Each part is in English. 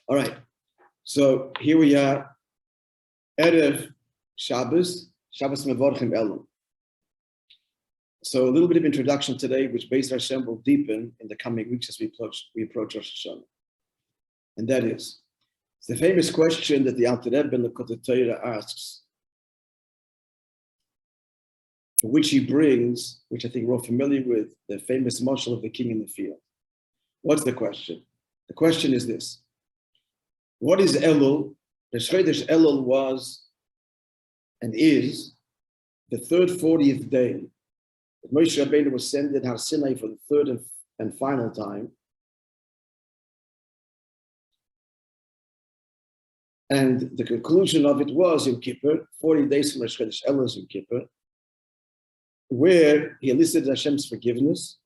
All right. So here we are, Erev Shabbos Mevorchim Elul. So a little bit of introduction today, which Beis Hashem will deepen in the coming weeks as we approach Rosh Hashanah. And that is, it's the famous question that the Alter Rebbe in the Lekutei Torah asks, for which he brings, which I think we're all familiar with, the famous Marshal of the king in the field. What's the question? The question is this. What is Elul? The Chodesh Elul was and is the third 40th day that Moishe Rabbeinu was sent in Har Sinai for the third and final time. And the conclusion of it was Yom Kippur, 40 days from Rosh Chodesh Elul is Yom Kippur, where he elicited Hashem's forgiveness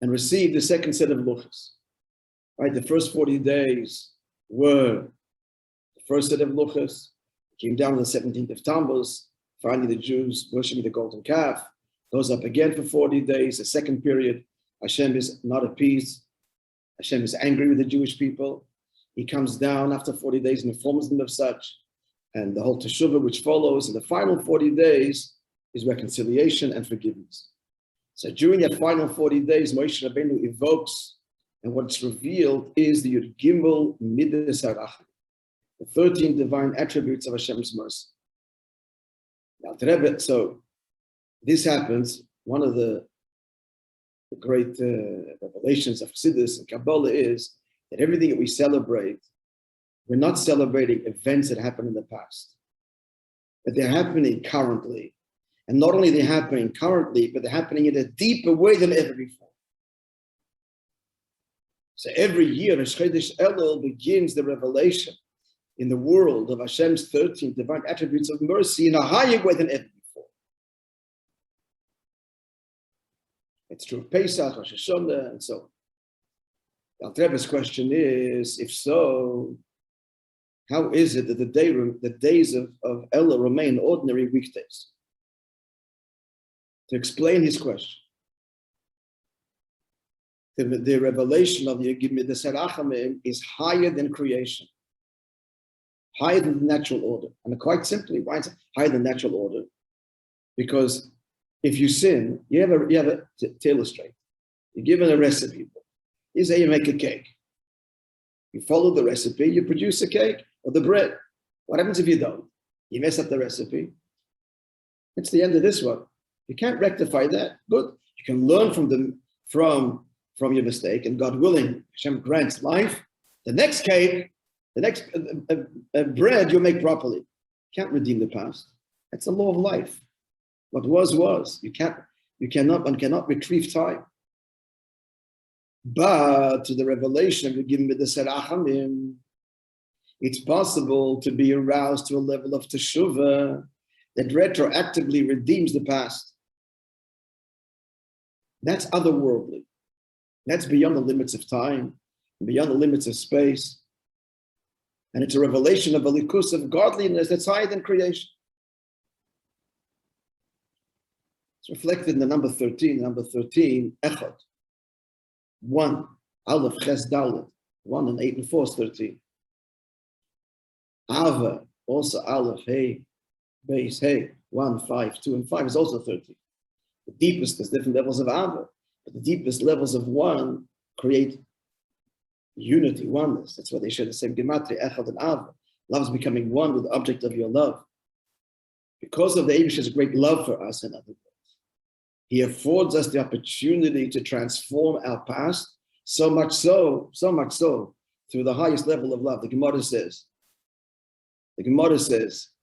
and received the second set of luchas. Right, the first 40 days were the first set of luchas, came down on the 17th of Tammuz, finally the Jews worshiping the golden calf, goes up again for 40 days, the second period, Hashem is not appeased, Hashem is angry with the Jewish people, he comes down after 40 days and informs them of such, and the whole teshuvah which follows, and the final 40 days is reconciliation and forgiveness. So during that final 40 days, Moshe Rabbeinu evokes, and what's revealed is the Yud Gimel Midas HaRacham, the 13 divine attributes of Hashem's mercy. Now, so this happens, one of the great revelations of Chassidus and Kabbalah is that everything that we celebrate, we're not celebrating events that happened in the past, but they're happening currently. And not only are they happening currently, but they're happening in a deeper way than ever before. So every year, Rosh Chodesh Elul begins the revelation in the world of Hashem's 13 divine attributes of mercy in a higher way than ever before. It's true of Pesach, Rosh Hashanah, and so on. The Alter Rebbe's question is, if so, how is it that the days of Elul remain ordinary weekdays? To explain his question, the revelation of the Serachamim is higher than creation, higher than the natural order. And quite simply, why is it higher than natural order? Because if you sin, to illustrate, you're given a recipe. You say you make a cake. You follow the recipe, you produce a cake or the bread. What happens if you don't? You mess up the recipe. It's the end of this one. You can't rectify that. Good. You can learn from your mistake, and God willing, Hashem grants life. The next cake, the next bread you'll make properly. You can't redeem the past. That's the law of life. What was. One cannot retrieve time. But to the revelation we give with the Serachamim, it's possible to be aroused to a level of teshuvah that retroactively redeems the past. That's otherworldly. That's beyond the limits of time, beyond the limits of space. And it's a revelation of a likus of godliness that's higher than creation. It's reflected in the number 13. Number 13, Echad. 1, Aleph, Ches, Dalet. 1 and 8 and 4 is 13. Ava, also Aleph, Hey, Beis, Hey. 1, 5, 2, and 5 is also 13. The deepest, there's different levels of Ava, but the deepest levels of 1 create unity, oneness. That's why they share the same gematria, Echad and Ava. Love is becoming one with the object of your love. Because of the Eibusher's great love for us, in other words, he affords us the opportunity to transform our past, so much so, through the highest level of love. The Gemara says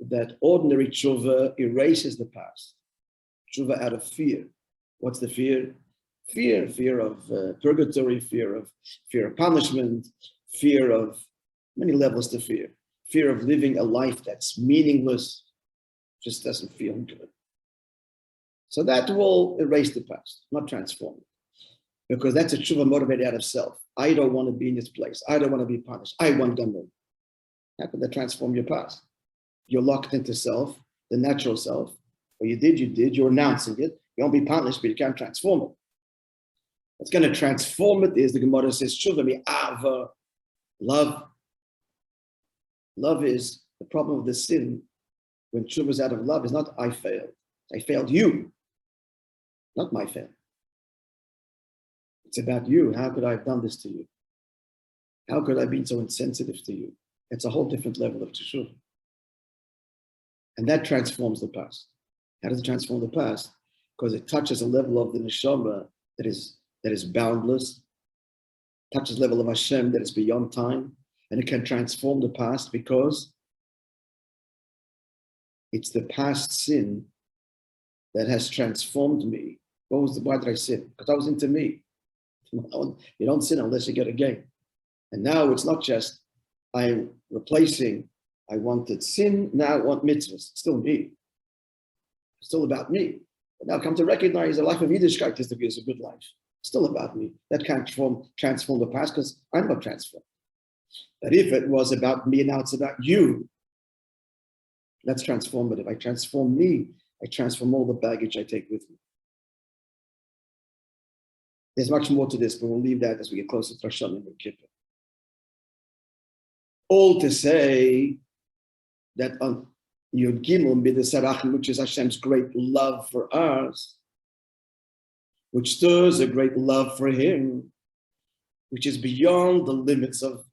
that ordinary tshuva erases the past. Tshuva out of fear. What's the fear? Fear of purgatory, fear of punishment, fear of many levels to fear. Fear of living a life that's meaningless, just doesn't feel good. So that will erase the past, not transform it. Because that's a tshuva motivated out of self. I don't want to be in this place. I don't want to be punished. I want Gamun. How can that transform your past? You're locked into self, the natural self. What you did, you're announcing it. You won't be punished, but you can't transform it. What's going to transform it is, the Gemara says, tshuva mi'ava. Love is the problem of the sin when tshuva is out of love is not I failed. I failed you, not my fail. It's about you. How could I have done this to you? How could I have been so insensitive to you? It's a whole different level of tshuva. And that transforms the past. How does it transform the past? Because it touches a level of the neshama that is boundless, touches a level of Hashem that is beyond time, and it can transform the past because it's the past sin that has transformed me. Why did I sin? Because I was into me. You don't sin unless you get a gain. And now it's not just I'm replacing, I wanted sin, now I want mitzvahs. It's still me. It's still about me. But now I come to recognize the life of Yiddishkeit is a good life. It's still about me. That can't transform the past because I'm not transformed. But if it was about me and now it's about you, that's transformative. I transform me. I transform all the baggage I take with me. There's much more to this, but we'll leave that as we get closer to Rosh Hashanah and Yom Kippur. All to say that on Yud Gimel Midas Harachim, which is Hashem's great love for us, which stirs a great love for Him, which is beyond the limits of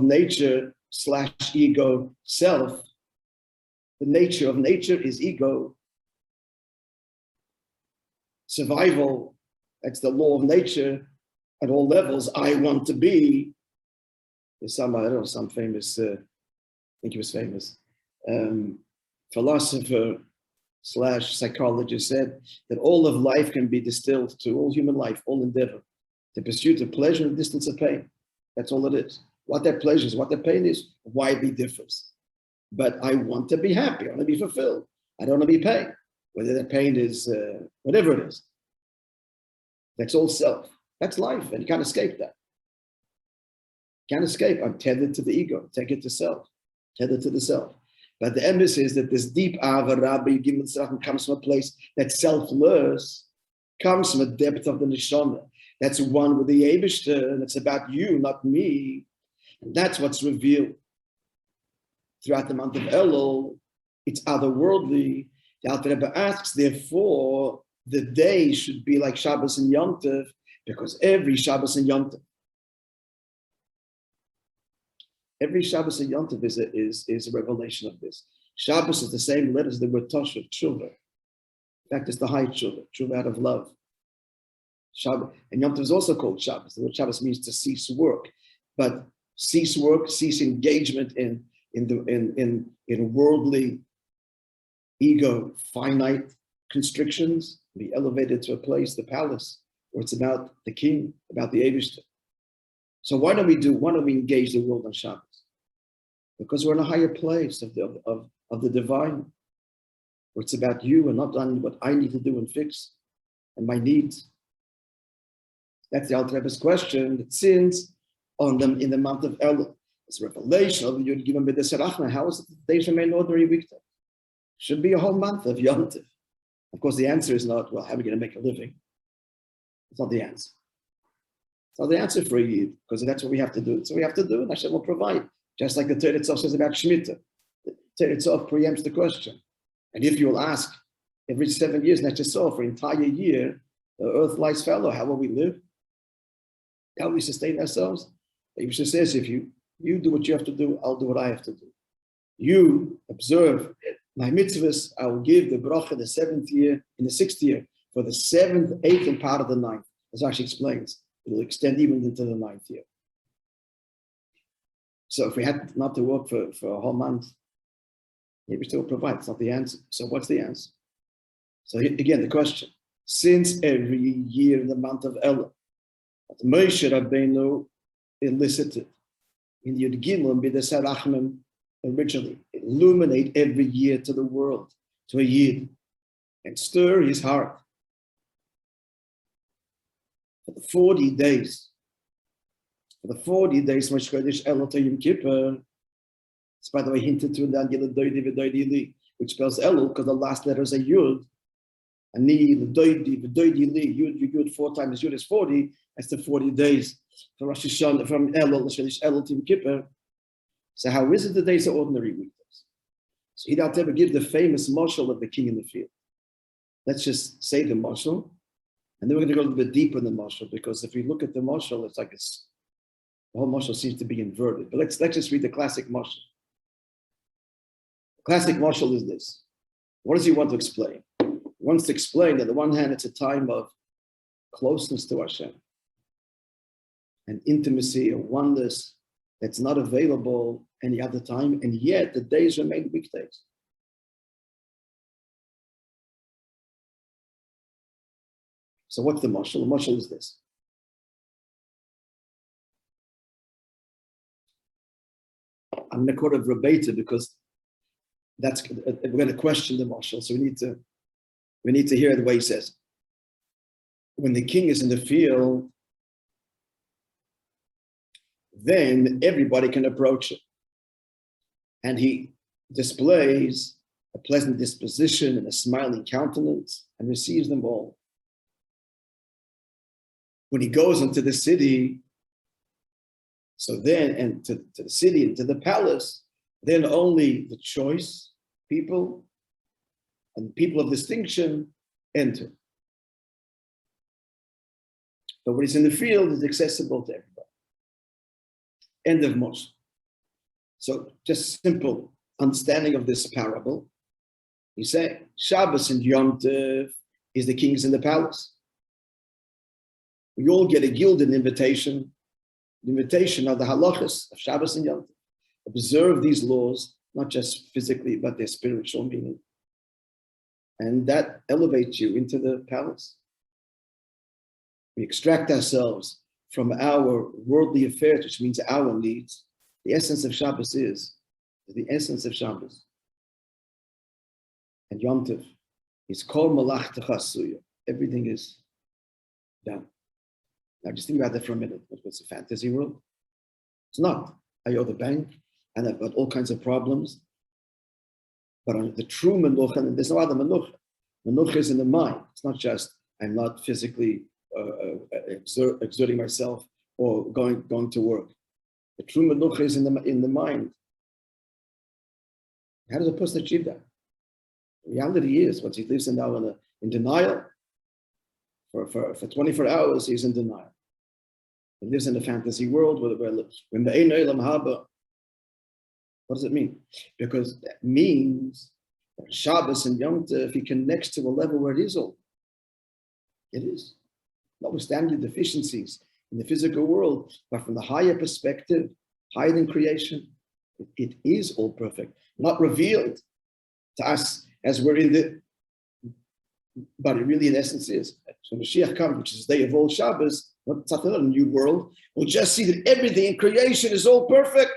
nature / ego self. The nature of nature is ego. Survival, that's the law of nature at all levels. I want to be. There's some famous, I think he was famous, philosopher / psychologist said that all of life can be distilled to all human life, all endeavor, the pursuit of pleasure and distance of pain. That's all it is. What that pleasure is, what that pain is, widely differs. But I want to be happy. I want to be fulfilled. I don't want to be pain. Whether that pain is whatever it is. That's all self. That's life, and you can't escape that. Can't escape. I'm tethered to the ego. Take it to self. Tethered to the self. But the emphasis is that this deep Rabbi comes from a place that's selfless, comes from a depth of the neshama. That's one with the ever-deepening, and it's about you, not me. And that's what's revealed throughout the month of Elul. It's otherworldly. The Alter Rebbe asks, therefore, the day should be like Shabbos and Yamcha, because every Shabbos and Yamcha is a revelation of this. Shabbos is the same letter as the word Toshav, tshuva. In fact, it's the high tshuva out of love. Shabbos, and Yom Tov is also called Shabbos. The word Shabbos means to cease work, but cease work, cease engagement in worldly, ego, finite constrictions, be elevated to a place, the palace, where it's about the king, about the ever-deepening. So why don't we engage the world on Shabbos? Because we're in a higher place of the divine, where it's about you and not only what I need to do and fix and my needs. That's the Alter Rebbe's question that sins on them in the month of Elul. It's a revelation of Yud Gimel Midas Harachim. How is it that the days remain ordinary weekday? Should be a whole month of Yom Tov. Of course, the answer is not, well, how are we going to make a living? It's not the answer. It's not the answer for a Yid, because that's what we have to do. So we have to do, and Hashem will provide. Just like the Torah itself says about Shemitah. The Torah itself preempts the question. And if you will ask every 7 years, not just so, for an entire year, the earth lies fallow, how will we live? How will we sustain ourselves? The Yibusha says, if you do what you have to do, I'll do what I have to do. You observe my mitzvahs, I will give the bracha the 7th year, in the 6th year, for the 7th, 8th, and part of the 9th. As Rashi explains, it will extend even into the 9th year. So if we had not to work for a whole month, maybe still provide. It's not the answer. So what's the answer? So again, the question: since every year in the month of Elul, Moishe Rabbeinu elicited in the Yud Gimel Midas Harachim originally, illuminate every year to the world, to a Yid, and stir his heart. For the 40 days, Moshe Chodesh Elul to Yom Kippur, it's by the way hinted to in the Angela Doidi V'Doidi Li, which spells Elul because the last letter is a Yud. Ani, V'doidi li, Yud 4 times Yud is 40. That's the 40 days for Rosh Hashanah, from Elul, Elul to Yom Kippur. So how is it the days are ordinary weekdays? So he don't ever give the famous Marshal of the king in the field. Let's just say the Marshal, and then we're going to go a little bit deeper in the Marshal, because if we look at the Marshal, it's like the whole Marshal seems to be inverted. But let's just read the classic Marshal. The classic Marshal is this. What does he want to explain? He wants to explain that on the one hand, it's a time of closeness to Hashem and intimacy, a oneness that's not available any other time, and yet the days remain weekdays. So what's the Marshal? The Marshal is this. I'm going to quote it verbatim because we're going to question the Marshal, so we need to hear the way he says. When the king is in the field, then everybody can approach it. And he displays a pleasant disposition and a smiling countenance and receives them all. When he goes into the city, so then, and to the city and to the palace, then only the choice people and people of distinction enter. But when he's in the field, it's accessible to everybody. End of Moshe. So just simple understanding of this parable. He said, Shabbos and Yamcha is the kings in the palace. We all get a gilded invitation, the invitation of the halachas of Shabbos and Yamcha. Observe these laws, not just physically, but their spiritual meaning. And that elevates you into the palace. We extract ourselves from our worldly affairs, which means our needs. The essence of Shabbos is the essence of Shabbos. And Yom Tov is kol malach techasuya. Everything is done. Now just think about that for a minute. What's a fantasy world? It's not. I owe the bank and I've got all kinds of problems. But on the true menucha, and there's no other menucha. Menucha is in the mind. It's not just I'm not physically exerting myself or going to work. The true menucha is in the mind. How does a person achieve that? The reality is, once he lives now in denial, for 24 hours, he's in denial. He lives in a fantasy world when the Ein Olam Haba. What does it mean? Because that means that Shabbos and Yom Tov, if he connects to a level where it is all, it is. Notwithstanding the deficiencies in the physical world, but from the higher perspective, higher than creation, it is all perfect, not revealed to us as we're in the, but it really in essence is. So Mashiach comes, which is the day of all Shabbos, not a new world, we'll just see that everything in creation is all perfect.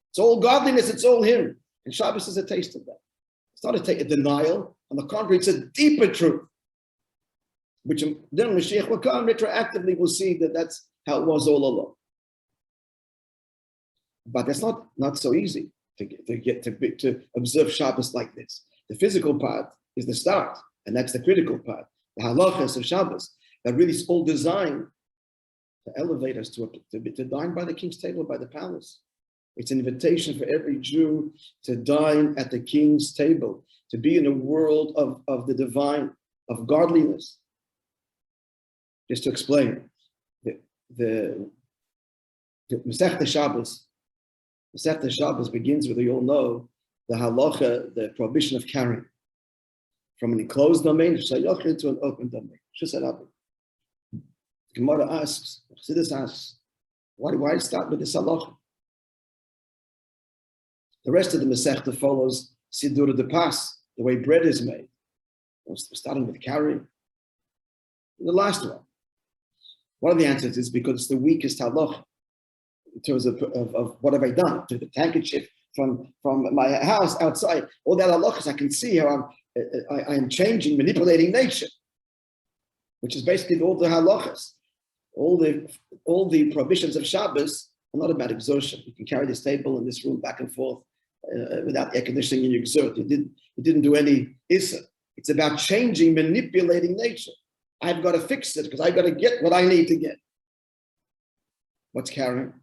It's all godliness, it's all Him. And Shabbos is a taste of that. It's not a denial. On the contrary, it's a deeper truth. Which then Mashiach will come, retroactively we'll see that that's how it was all along. But that's not so easy to observe Shabbos like this. The physical part is the start, and that's the critical part. The halachas of Shabbos, that really is all designed to elevate us to dine by the king's table, by the palace. It's an invitation for every Jew to dine at the king's table, to be in a world of the divine, of godliness. Just to explain, the Masechta Shabbos begins with, you all know, the halacha, the prohibition of carrying from an enclosed domain to an open domain. The Gemara asks, Chassidus asks, why start with this halacha? The rest of the Masechta follows Sidur de Pas, the way bread is made. We're starting with carrying. The last one of the answers is because it's the weakest halacha in terms of what have I done to the handkerchief from my house outside. All that halachas, I can see how I'm changing, manipulating nature, which is basically all the halachas. All the prohibitions of Shabbos are not about exertion. You can carry this table in this room back and forth without air conditioning, and you exert. You didn't do any issa. It's about changing, manipulating nature. I've got to fix it because I've got to get what I need to get. What's carrying?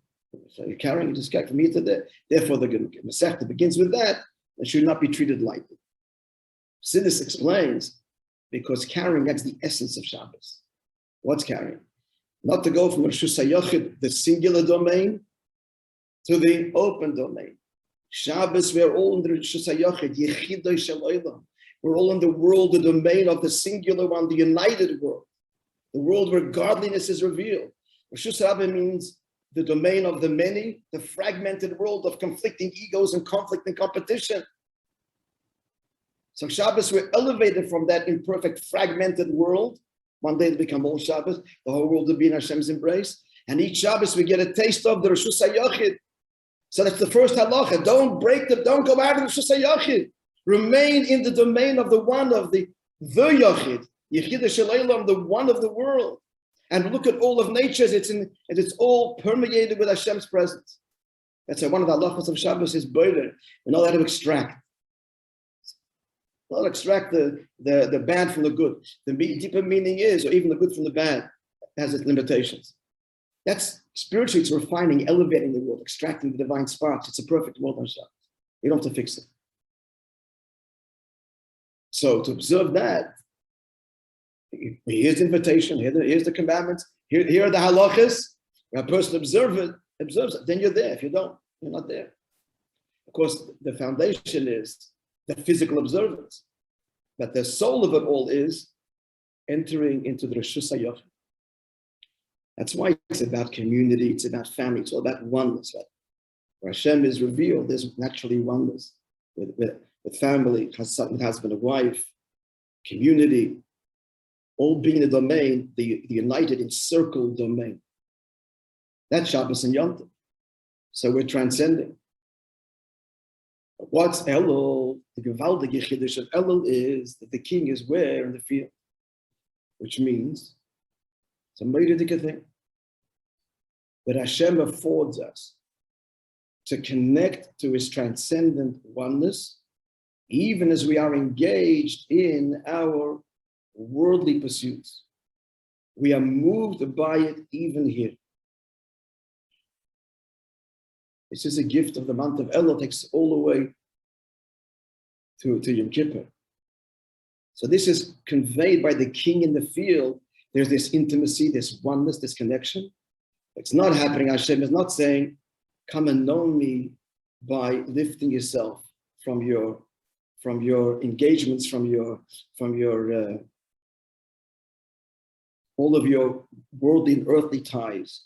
So you're carrying, you just get from here to there. Therefore, the Masechta begins with that. It should not be treated lightly. Sidis explains, because carrying, that's the essence of Shabbos. What's carrying? Not to go from Reshus HaYochid, the singular domain, to the open domain. Shabbos, we're all in the Reshus HaYochid, Yechidoi Shel Olam. We're all in the world, the domain of the singular one, the united world. The world where godliness is revealed. Reshus HaRabbi means the domain of the many, the fragmented world of conflicting egos and conflict and competition. So Shabbos, we're elevated from that imperfect, fragmented world. One day it'll become all Shabbos. The whole world will be in Hashem's embrace. And each Shabbos we get a taste of the Reshus HaYochid. So that's the first halacha. Don't go out of the Reshus HaYochid. Remain in the domain of the one, of the Yochid. Yechida Shel Olam, the one of the world. And look at all of nature, it's all permeated with Hashem's presence. That's why one of the halachas of Shabbos is boiler. We know how to extract. Not extract the bad from the good. The deeper meaning is, or even the good from the bad, has its limitations. That's spiritually, it's refining, elevating the world, extracting the divine sparks. It's a perfect world on Shabbos. You don't have to fix it. So to observe that, here's the invitation, here's the commandments, here are the halachas. When a person observes it, then you're there. If you don't, you're not there. Of course, the foundation is the physical observance. But the soul of it all is entering into the Reshus HaYochid. That's why it's about community, it's about family, it's all about oneness. Right? Where Hashem is revealed, there's naturally oneness with family, with husband and wife, community, all being the domain, the united encircled domain. That's Shabbos and Yamcha. So we're transcending. What's Elul? The gewaltige chiddush of Elul is that the king is where in the field, which means it's a meidic thing that Hashem affords us to connect to his transcendent oneness, even as we are engaged in our worldly pursuits. We are moved by it even here. This is a gift of the month of Elul, takes all the way to Yom Kippur. So this is conveyed by the king in the field. There's this intimacy, this oneness, this connection. It's not happening. Hashem is not saying, come and know me by lifting yourself from your engagements, from your all of your worldly and earthly ties.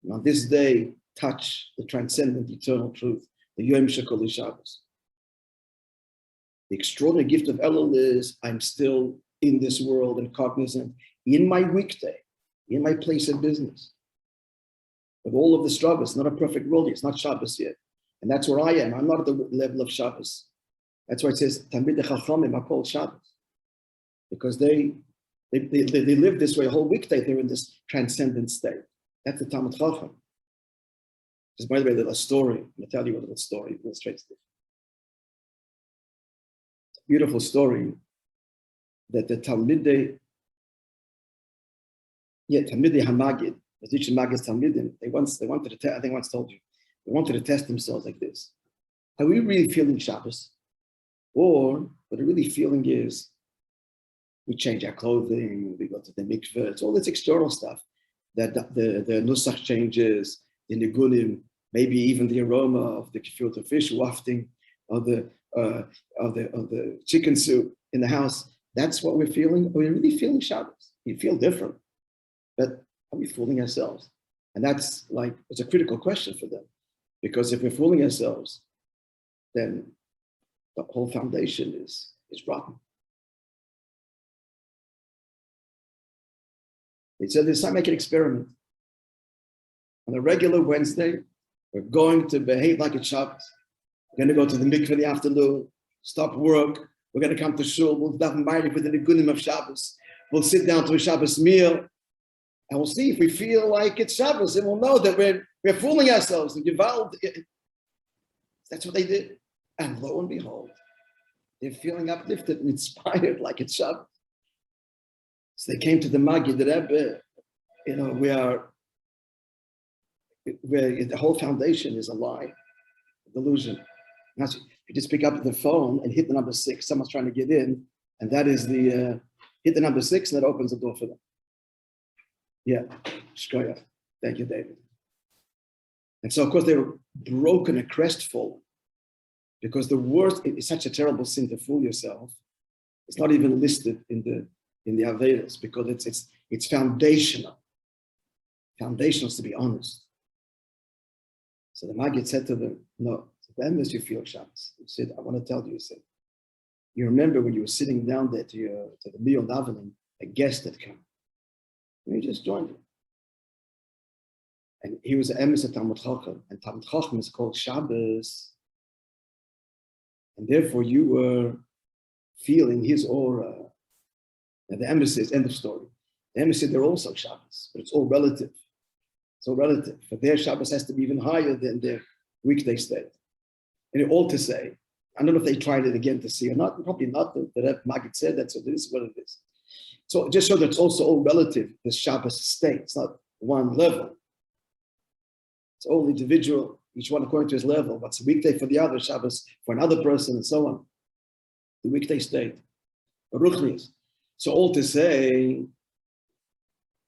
And on this day, touch the transcendent eternal truth, the Yom Shekol Shabbos. The extraordinary gift of Elul is I'm still in this world and cognizant in my weekday, in my place of business. With all of the struggles, it's not a perfect world, it's not Shabbos yet. And that's where I am. I'm not at the level of Shabbos. That's why it says, Talmidei Chachamim are called Shabbos. Because they live this way a whole weekday, they're in this transcendent state. That's the Talmid Chacham. Just by the way, a little story. I'm going to tell you a little story, illustrates this. It's a beautiful story that the Talmidei Hamagid, the teaching Magid's Talmidim, they wanted to test, I think I once told you, they wanted to test themselves like this. Are we really feeling Shabbos? Or what they're really feeling is we change our clothing, we go to the mikveh, it's all this external stuff. That the nusach changes, the nigunim, maybe even the aroma of the gefilte fish wafting, of the chicken soup in the house. That's what we're feeling. Are we really feeling Shabbos? You feel different, but are we fooling ourselves? And that's like, it's a critical question for them. Because if we're fooling ourselves, then the whole foundation is rotten. They said this time, make an experiment. On a regular Wednesday, we're going to behave like it's Shabbos. We're going to go to the mikveh in the afternoon, stop work. We're going to come to shul. We'll daven ma'ariv with the nigunim of Shabbos. We'll sit down to a Shabbos meal, and we'll see if we feel like it's Shabbos, and we'll know that we're fooling ourselves. And Gewalt, that's what they did. And lo and behold, They're feeling uplifted and inspired like it's Shabbos. So they came to the Maggid, the Rebbe, where the whole foundation is a lie, a delusion. Now, you just pick up the phone and hit the number 6, someone's trying to get in, and that is hit the number 6, and that opens the door for them. Yeah, shkoyach. Thank you, David. And so, of course, they were broken and crestfallen because the worst is such a terrible sin to fool yourself. It's not even listed in the Avedas because it's foundational. Foundational is to be honest. So the Maggid said to them, no, when does you feel Shabbos? He said, I want to tell you, he said, you remember when you were sitting down there to the meal davening, a guest had come. And he just joined you. And he was an emes at Talmud Chacham, and Talmud Chacham is called Shabbos. And therefore you were feeling his aura. And the emes says, end of story. The emes said they're also Shabbos, but it's all relative. It's all relative. For their Shabbos has to be even higher than their weekday state. And all to say, I don't know if they tried it again to see or not, probably not. The Maggid said that, so this is what it is. So just show that it's also all relative, this Shabbos state. It's not one level. It's all individual, each one according to his level. What's a weekday for the other, Shabbos for another person, and so on. The weekday state. So all to say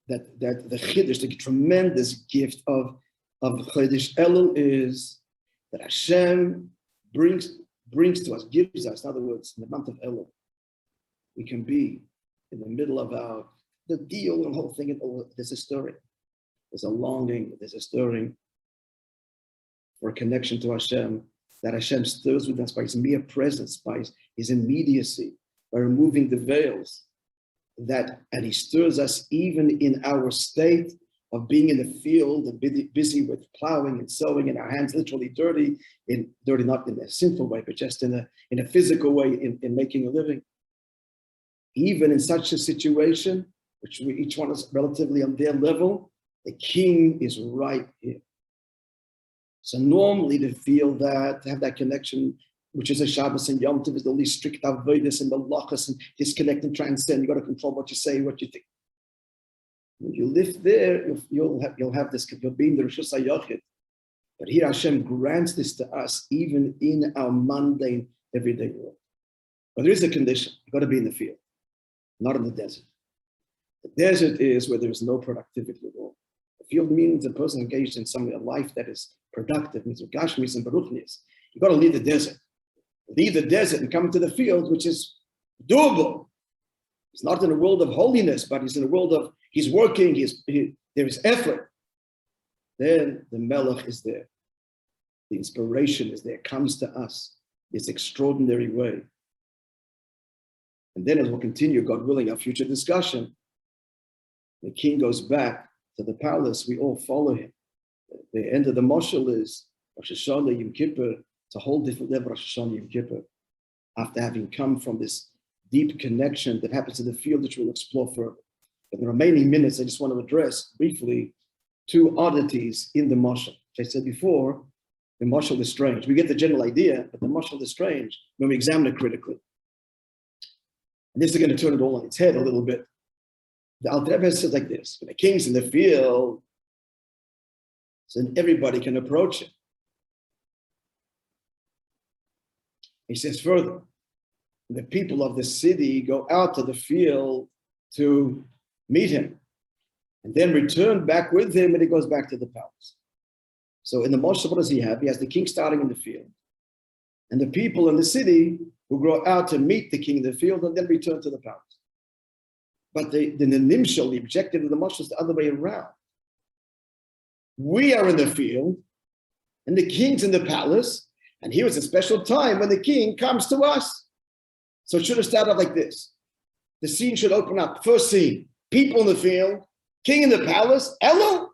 that the Chiddush, the tremendous gift of Chodesh Elul is that Hashem brings to us, gives us, in other words, in the month of Elul, we can be in the middle of the deal and the whole thing. There's a stirring. There's a longing, there's a stirring for a connection to Hashem, that Hashem stirs with us by his mere presence, by his immediacy, by removing the veils, and he stirs us even in our state of being in the field and busy with plowing and sowing, and our hands literally dirty not in a sinful way, but just in a physical way, in making a living. Even in such a situation, which each one is relatively on their level, the king is right here. So normally to feel that, to have that connection, which is a Shabbos and Yamcha, is the least strict avodas and malachas and disconnect and transcend. You got to control what you say, what you think. When you live there, you'll have this, you'll be in the Rishus HaYachid. But here Hashem grants this to us even in our mundane, everyday world. But there is a condition. You got to be in the field, not in the desert. The desert is where there is no productivity at all. The field means a person engaged in a life that is productive, means Gashmis and Baruchnis. You got to leave the desert. Leave the desert and come to the field, which is doable. He's not in a world of holiness, but he's in a world of, he's working, there is effort. Then the Melech is there. The inspiration is there, comes to us this extraordinary way. And then as we'll continue, God willing, our future discussion, the king goes back to the palace, we all follow him. The end of the Marshal is Rosh Hashanah, Yom Kippur. It's a whole different level of Rosh Hashanah, Yom Kippur. After having come from this deep connection that happens in the field, which we'll explore further. In the remaining minutes, I just want to address briefly 2 oddities in the Marshal. As I said before, the Marshal is strange. We get the general idea, but the Marshal is strange when we examine it critically. And this is going to turn it all on its head a little bit. The Alter Rebbe says like this: when the king's in the field, so everybody can approach him. He says further, the people of the city go out to the field to meet him and then return back with him, and he goes back to the palace. So in the Marshal, what does he have? He has the king starting in the field and the people in the city who go out to meet the king in the field and then return to the palace. But the Nimshal, the objective of the Marshal, is the other way around. We are in the field and the king's in the palace, and here is a special time when the king comes to us. So it should have started like this. The scene should open up. First scene, people in the field, king in the palace, Elul.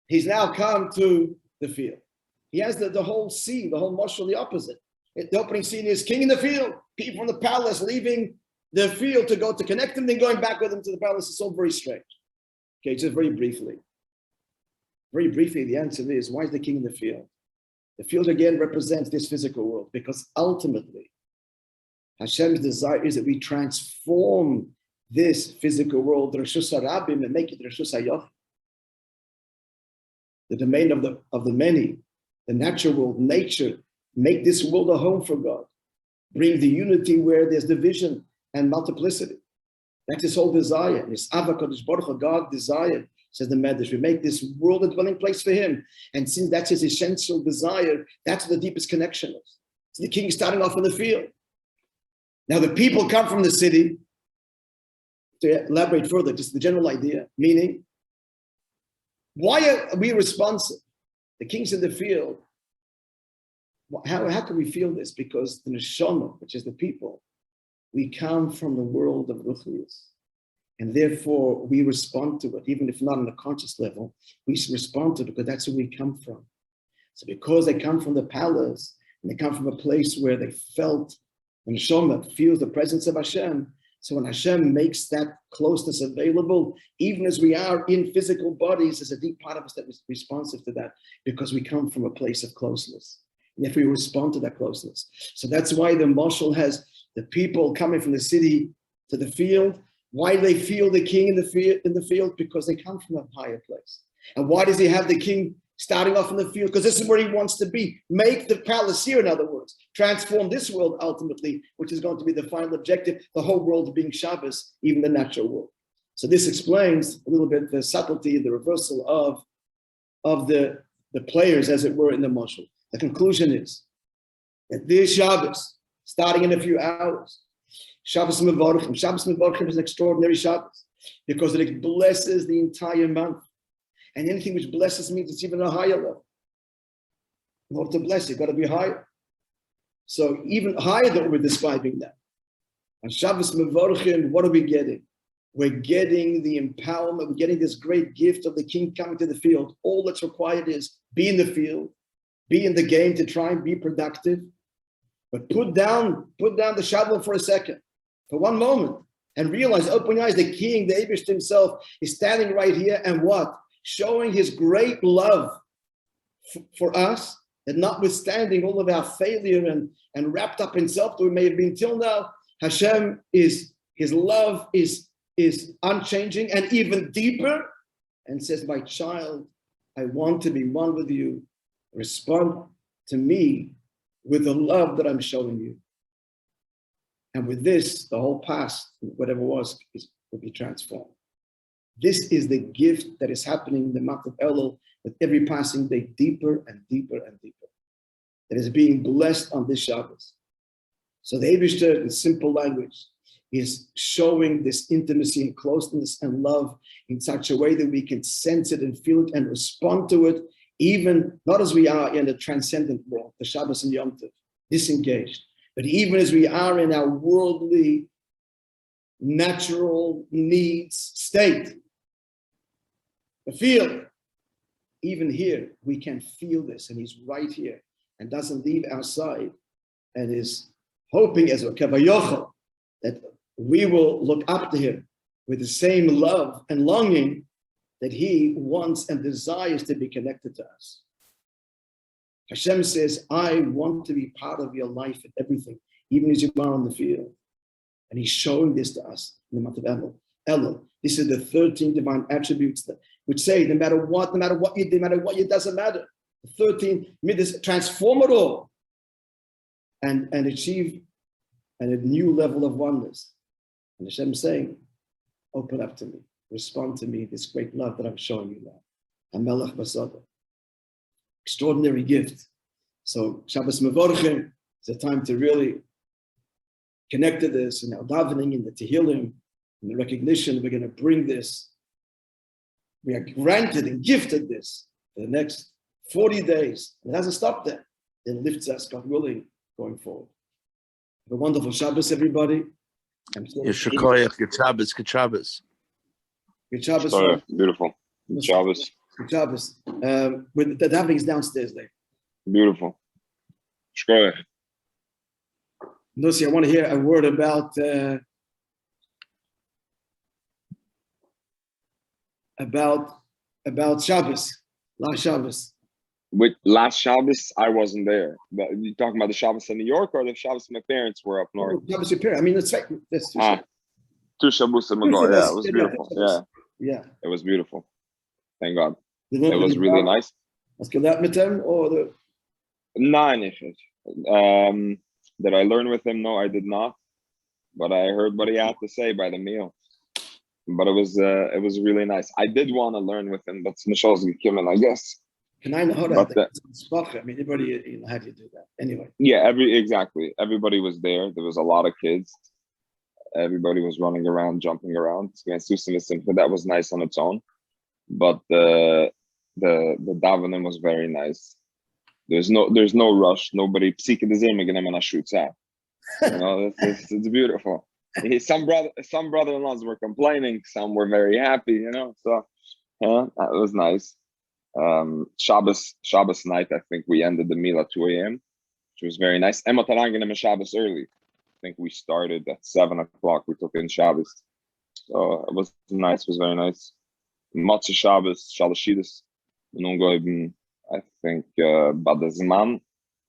He's now come to the field. He has the whole scene, the whole Marshal, the opposite. The opening scene is king in the field, people in the palace leaving the field to go to connect them, then going back with them to the palace. It's all very strange. Okay, just very briefly. Very briefly, the answer is, why is the king in the field? The field again represents this physical world, because ultimately, Hashem's desire is that we transform this physical world, the Reshus HaRabim, and make it Reshus HaYochid. The domain of the many, the natural world, nature, make this world a home for God. Bring the unity where there's division and multiplicity. That's his whole desire. His Avodah Baruch Hu, God desired, says the Medrash, we make this world a dwelling place for him. And since that's his essential desire, that's the deepest connection is. So the king is starting off in the field. Now the people come from the city. To elaborate further, just the general idea, meaning, why are we responsive? The king's in the field. How can we feel this? Because the neshama, which is the people, we come from the world of ruchnius, and therefore we respond to it, even if not on a conscious level. We respond to it because that's where we come from. So because they come from the palace and they come from a place where they felt the neshama feels the presence of Hashem. So when Hashem makes that closeness available, even as we are in physical bodies, there's a deep part of us that is responsive to that because we come from a place of closeness. And if we respond to that closeness. So that's why the Marshal has the people coming from the city to the field. Why do they feel the king in the field? Because they come from a higher place. And why does he have the king starting off in the field? Because this is where he wants to be. Make the palace here, in other words. Transform this world ultimately, which is going to be the final objective, the whole world being Shabbos, even the natural world. So this explains a little bit the subtlety, the reversal of the players, as it were, in the Marshal. The conclusion is that this Shabbos, starting in a few hours, Shabbos Mevorachim. Shabbos Mevorachim is an extraordinary Shabbos because it blesses the entire month. And anything which blesses means it's even a higher level. In order to bless, you've got to be higher. So even higher than we're describing that. On Shabbos Mevorachim, what are we getting? We're getting the empowerment, we're getting this great gift of the king coming to the field. All that's required is be in the field, be in the game to try and be productive, but put down the shovel for a second, for one moment, and realize, open your eyes, the king, the Eibishter himself is standing right here, and what? Showing his great love for us, that notwithstanding all of our failure and wrapped up in self that we may have been till now, Hashem his love is unchanging and even deeper, and says, my child, I want to be one with you. Respond to me with the love that I'm showing you. And with this, the whole past, whatever was, will be transformed. This is the gift that is happening in the month of Elul, with every passing day deeper and deeper and deeper. That is being blessed on this Shabbos. So the Eibishter, in simple language, is showing this intimacy and closeness and love in such a way that we can sense it and feel it and respond to it, even not as we are in the transcendent world, the Shabbos and Yamcha, disengaged, but even as we are in our worldly, natural needs state, the field. Even here, we can feel this, and he's right here and doesn't leave our side and is hoping as a kavayochel that we will look up to him with the same love and longing that he wants and desires to be connected to us. Hashem says, I want to be part of your life and everything, even as you are on the field. And he's showing this to us in the month of Elul. This is the 13 divine attributes that which say, no matter what you do, no matter what, it doesn't matter. The 13 midas transform it all and achieve a new level of oneness. And Hashem is saying, open up to me, respond to me, this great love that I'm showing you now. Amelach Basada. Extraordinary gift. So Shabbos Mevorachim is a time to really connect to this, and our davening in the Tehillim, and the recognition we're going to bring this. We are granted and gifted this for the next 40 days. It hasn't stopped there. It lifts us, God willing, going forward. Have a wonderful Shabbos, everybody. Yeshikoyach, good Shabbos, good Shabbos. Good Shabbos. Beautiful. Good Shabbos. Good Shabbos. The davening is downstairs there. Beautiful. Shkoyach. Nusi, I want to hear a word about Shabbos, last Shabbos. With last Shabbos, I wasn't there. But you talking about the Shabbos in New York or the Shabbos my parents were up north? Shabbos your parents. I mean, it's like that's Two Shabbos in ago. Yeah, it was beautiful. Yeah, it was beautiful. Thank God. it was really nice. Was gelernt mit them or the? Nine. Did I learn with him? No, I did not. But I heard what he had to say by the meal. But it was really nice. I did want to learn with him, but Mashal's Kimmel, I guess. Can I know how that? I mean, anybody, how do you do that? Anyway. Yeah, exactly. Everybody was there. There was a lot of kids. Everybody was running around, jumping around. That was nice on its own. But the davening was very nice. There's no rush. Nobody shoots out. You know, it's beautiful. Some brother-in-laws were complaining. Some were very happy. You know, so yeah, that was nice. Shabbos night, I think we ended the meal at 2 a.m., which was very nice. Shabbos early. I think we started at 7 o'clock. We took in Shabbos, so it was nice. It was very nice. Matzah Shabbos, Shalashidus, I think Badazman,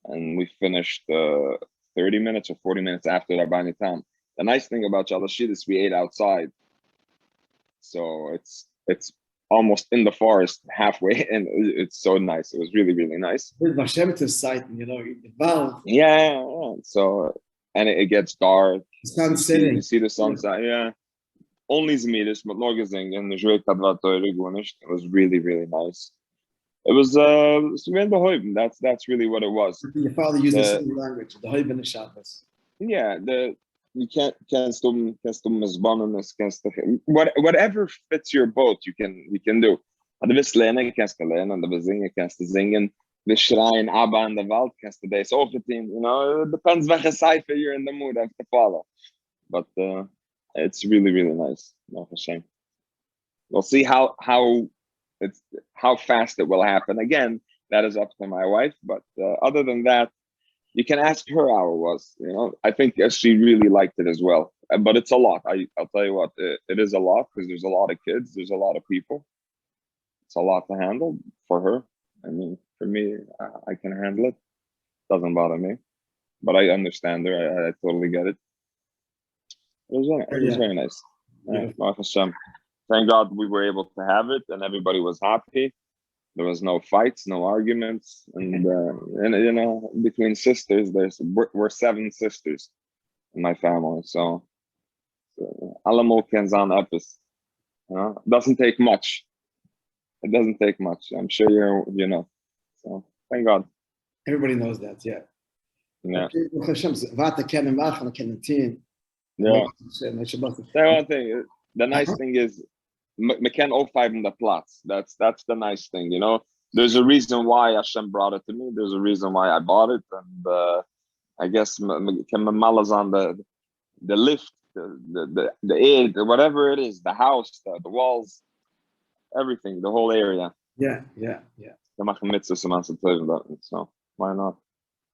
and we finished 30 minutes or 40 minutes after Rabbi Tam. The nice thing about Shalashidus, we ate outside, so it's almost in the forest halfway, and it's so nice. It was really, really nice. Hashem Stirs, you know, yeah. So, and it gets dark. The sun's setting. You see the sunset, yeah. Only Zmiris, but no gesing, and it was really, really nice. It was that's really what it was. Your father used the same language, the Hoib and the Shabbos. Yeah, you can't whatever fits your boat, you can do. And the lernen kannst du lernen, and the singen kannst du singen, the schreien Abba in the Wald kannst du das auch verdienen. You know, it depends welche cipher you're in the mood to follow. But it's really, really nice. Not a shame. We'll see how fast it will happen. Again, that is up to my wife. But other than that, you can ask her how it was. You know, I think she really liked it as well. But it's a lot. I'll tell you what, it is a lot because there's a lot of kids. There's a lot of people. It's a lot to handle for her. I mean, for me, I can handle it. Doesn't bother me. But I understand her. I totally get it. It was very nice. Thank God we were able to have it, and everybody was happy. There was no fights, no arguments, and you know, between sisters, we're 7 sisters in my family, so Alamo Kenzan Epis. Doesn't take much. It doesn't take much. I'm sure you know. So thank God. Everybody knows that, yeah. Yeah. Yeah. One thing. The nice thing is, we can all 5 in the plots. That's the nice thing, you know. There's a reason why Hashem brought it to me. There's a reason why I bought it, and I guess can malas on the lift, the air, whatever it is, the house, the walls, everything, the whole area. Yeah. So why not?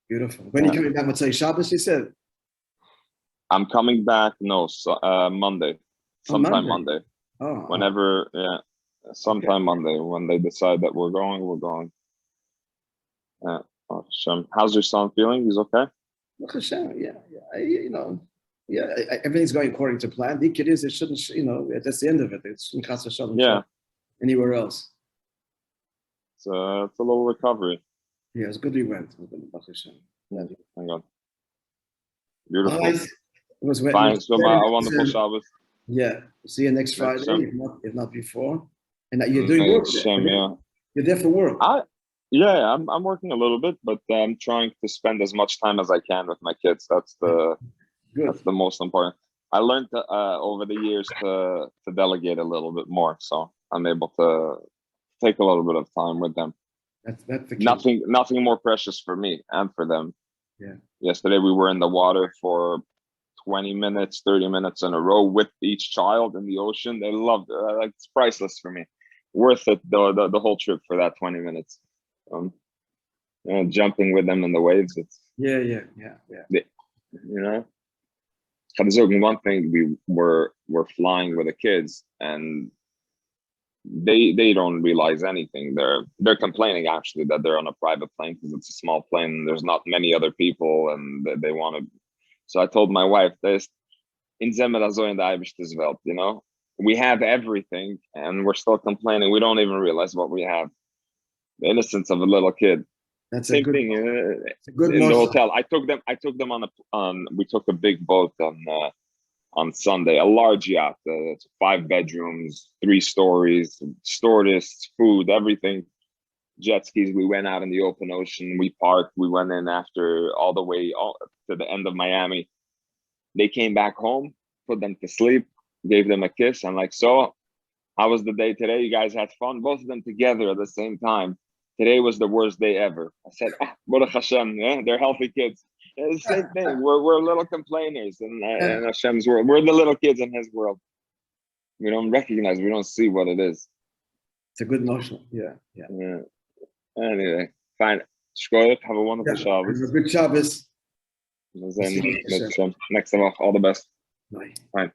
Beautiful. When are you coming back? What's Shabbos? You said. I'm coming back. No, Monday. Sometime Monday. Oh. Whenever, yeah. Sometime Monday when they decide that we're going, we're going. Yeah. How's your son feeling? He's okay? Yeah. You know, everything's going according to plan. The kid is, it shouldn't, you know, that's the end of it. It's anywhere else. It's a little recovery. Yeah, it's good we went. Thank God. Beautiful. It was fine. So a wonderful Shabbos. Yeah. See you next Friday, if not before. And you're doing work. You're there for work. I'm working a little bit, but I'm trying to spend as much time as I can with my kids. That's the most important. I learned over the years to delegate a little bit more, so I'm able to take a little bit of time with them. That's the key. Nothing more precious for me and for them. Yeah. Yesterday we were in the water for 20 minutes, 30 minutes in a row with each child in the ocean. They loved it. It's priceless for me. Worth it, the whole trip for that 20 minutes. Jumping with them in the waves. It's yeah. You know, one thing, we were flying with the kids, and they don't realize anything. They're complaining actually that they're on a private plane because it's a small plane and there's not many other people and they want to. So I told my wife this in Zemerazo in the Eibishter's Welt, you know, we have everything and we're still complaining. We don't even realize what we have. The innocence of a little kid. That's Same a good, thing it's a good in the Marshal. hotel. I took them we took a big boat on Sunday, a large yacht, 5 bedrooms, 3 stories, stewardess, food, everything, jet skis. We went out in the open ocean. We parked. We went in after all the way to the end of Miami. They came back home, put them to sleep, gave them a kiss. I'm like, so how was the day today? You guys had fun? Both of them together at the same time. Today was the worst day ever. I said, Baruch Hashem, yeah? They're healthy kids. It's the same thing. We're little complainers in Hashem's world. We're the little kids in His world. We don't recognize. We don't see what it is. It's a good Marshal. Yeah. Anyway, fine. Shkoyach, have a wonderful Shabbos. Have a good Shabbos. Next time, all the best. Bye. Fine.